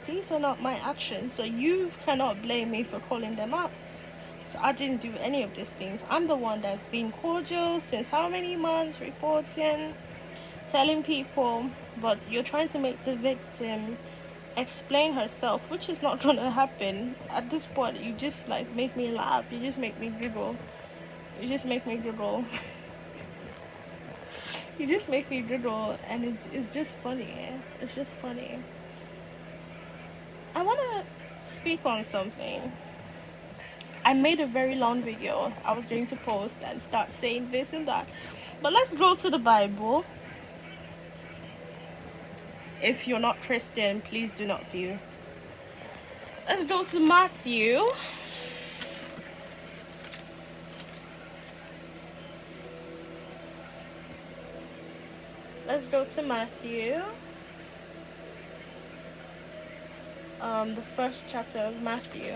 these are not my actions, so you cannot blame me for calling them out. So I didn't do any of these things. I'm the one that's been cordial since how many months, reporting, telling people, but you're trying to make the victim explain herself, which is not gonna happen. At this point, you just like make me laugh. You just make me giggle. You just make me giggle. You just make me giggle, and it's just funny. It's just funny. I wanna speak on something. I made a very long video I was going to post and start saying this and that. But let's go to the Bible. If you're not Christian, please do not view. Let's go to Matthew. Let's go to Matthew. The first chapter of Matthew.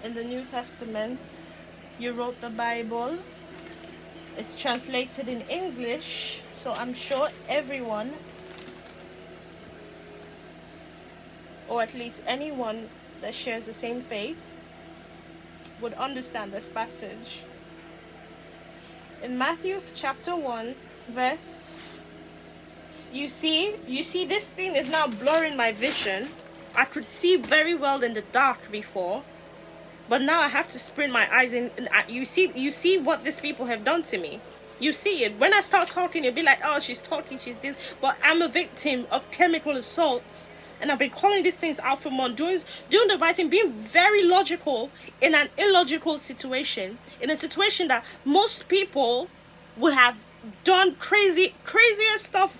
In the New Testament, you wrote the Bible. It's translated in English, so I'm sure everyone, or at least anyone that shares the same faith, would understand this passage. In Matthew chapter 1, verse, you see this thing is now blurring my vision. I could see very well in the dark before, but now I have to sprint my eyes in. And you see what these people have done to me. You see it. When I start talking, you'll be like, oh, she's talking, she's this. But I'm a victim of chemical assaults. And I've been calling these things out for months, doing the right thing, being very logical in an illogical situation. In a situation that most people would have done crazier stuff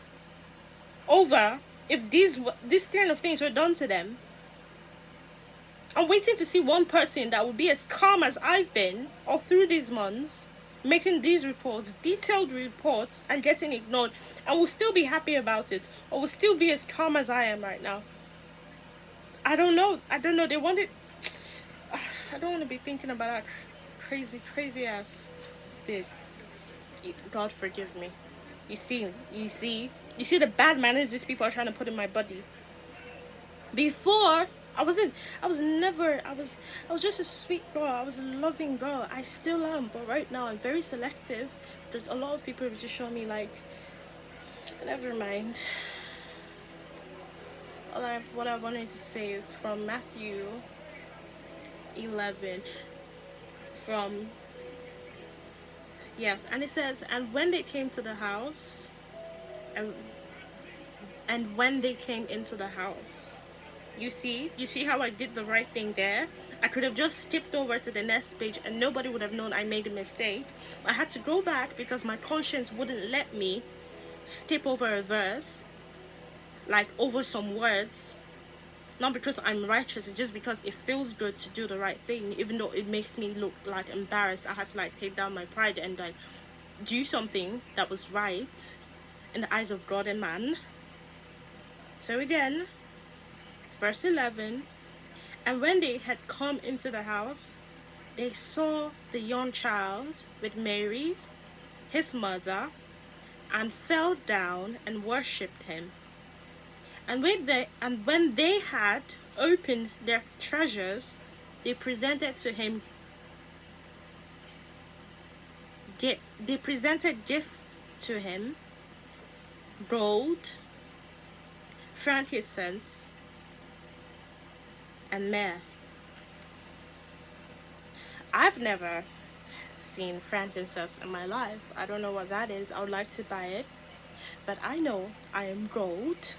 over if these kind of things were done to them. I'm waiting to see one person that would be as calm as I've been all through these months, making these reports, detailed reports, and getting ignored, and will still be happy about it, or will still be as calm as I am right now. I don't know. They want it. I don't want to be thinking about that crazy ass bit. God forgive me. You see the bad manners these people are trying to put in my body. Before, I was just a sweet girl. I was a loving girl. I still am, but right now I'm very selective. There's a lot of people who just show me like, never mind. What I wanted to say is from Matthew 11, and it says, and when they came to the house, and when they came into the house, you see how I did the right thing there. I could have just skipped over to the next page and nobody would have known I made a mistake. I had to go back because my conscience wouldn't let me skip over a verse, like over some words. Not because I'm righteous, it's just because it feels good to do the right thing, even though it makes me look like embarrassed. I had to like take down my pride and like do something that was right in the eyes of God and man. So again, verse 11, and when they had come into the house, they saw the young child with Mary, his mother, and fell down and worshipped him. And when they had opened their treasures, they presented to him. They presented gifts to him: gold, frankincense, and myrrh. I've never seen frankincense in my life. I don't know what that is. I would like to buy it, but I know I am gold.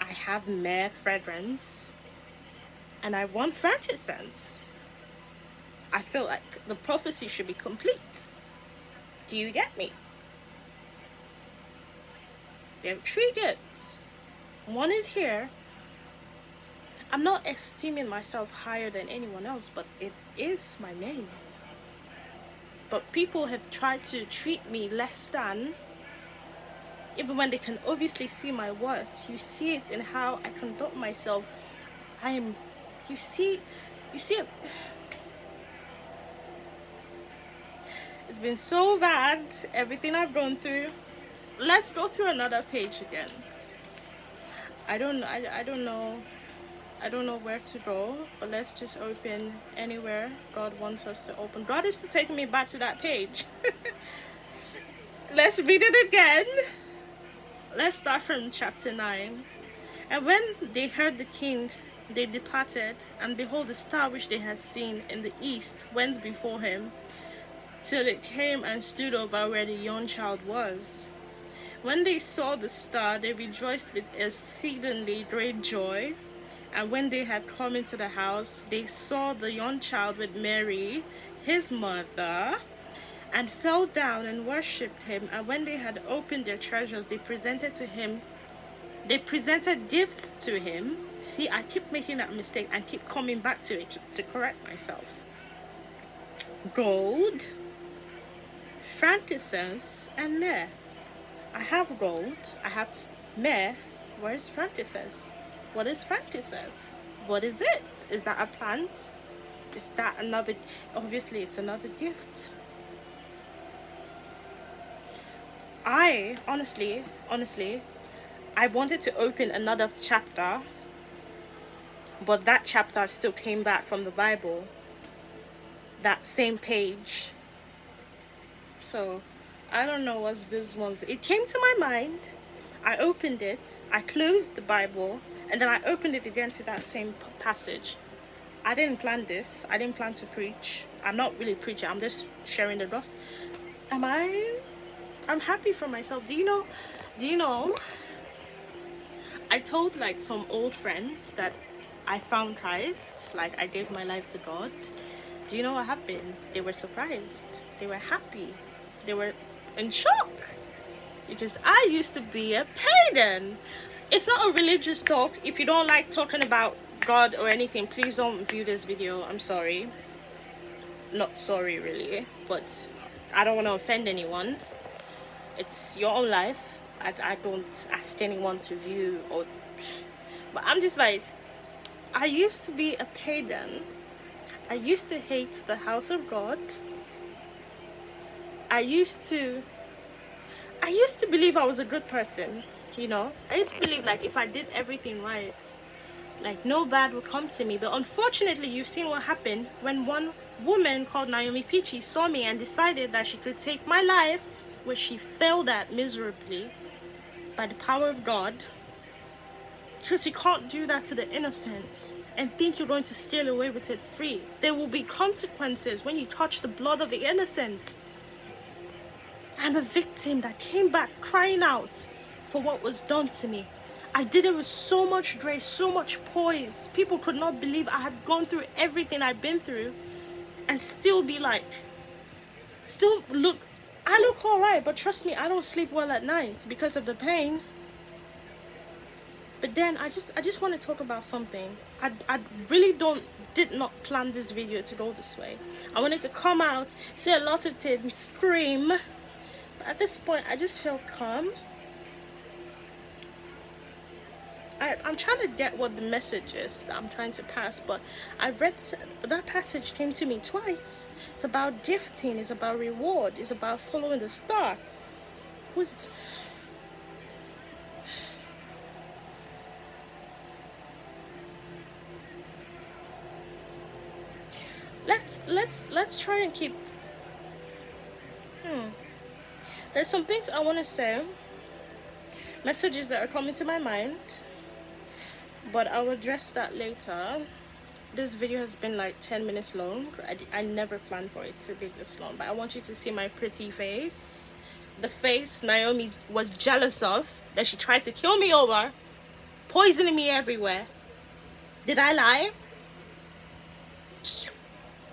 I have myrrh fragrance, and I want frankincense. I feel like the prophecy should be complete. Do you get me? There are 3 gifts. One is here. I'm not esteeming myself higher than anyone else, but it is my name. But people have tried to treat me less than, even when they can obviously see my words. You see it in how I conduct myself. You see it. It's been so bad, everything I've gone through. Let's go through another page again. I don't know where to go, but let's just open anywhere God wants us to open. God is still taking me back to that page. Let's read it again. Let's start from chapter 9. And when they heard the king, they departed, and behold, the star which they had seen in the east went before him, till it came and stood over where the young child was. When they saw the star, they rejoiced with exceedingly great joy. And when they had come into the house, they saw the young child with Mary, his mother, and fell down and worshipped him. And when they had opened their treasures, they presented gifts to him. See, I keep making that mistake and keep coming back to it to correct myself. Gold, frankincense, and myrrh. I have gold, I have myrrh. Where's frankincense? What is frankincense? What is it? Is that a plant? Is that another? Obviously, it's another gift. I honestly, I wanted to open another chapter, but that chapter still came back from the Bible. That same page. So, I don't know what's this one's. It came to my mind. I opened it. I closed the Bible. And then I opened it again to that same passage. I didn't plan this. I didn't plan to preach. I'm not really preaching. I'm just sharing the gospel. I'm happy for myself. Do you know? I told like some old friends that I found Christ. Like I gave my life to God. Do you know what happened? They were surprised. They were happy. They were in shock. Because I used to be a pagan. It's not a religious talk. If you don't like talking about God or anything, please don't view this video. I'm sorry. Not sorry, really. But I don't want to offend anyone. It's your own life. I don't ask anyone to view or... But I'm just like... I used to be a pagan. I used to hate the house of God. I used to believe I was a good person. You know, I used to believe like if I did everything right, like no bad would come to me. But unfortunately, you've seen what happened when one woman called Naomi Peachy saw me and decided that she could take my life, which she failed at miserably by the power of God. Because you can't do that to the innocent and think you're going to steal away with it free. There will be consequences when you touch the blood of the innocent. I'm a victim that came back crying out for what was done to me. I did it with so much grace, so much poise. People could not believe I had gone through everything I've been through and still be like, I look alright, but trust me, I don't sleep well at night because of the pain. But then I just want to talk about something. I really did not plan this video to go this way. I wanted to come out, say a lot of things, scream. But at this point, I just feel calm. I'm trying to get what the message is that I'm trying to pass, but I read that passage came to me twice. It's about gifting, it's about reward, it's about following the star. Let's try and keep there's some things I want to say, messages that are coming to my mind, but I'll address that later. This video has been like 10 minutes long. I never planned for it to be this long, but I want you to see my pretty face, the face Naomi was jealous of, that she tried to kill me over, poisoning me everywhere. Did I lie?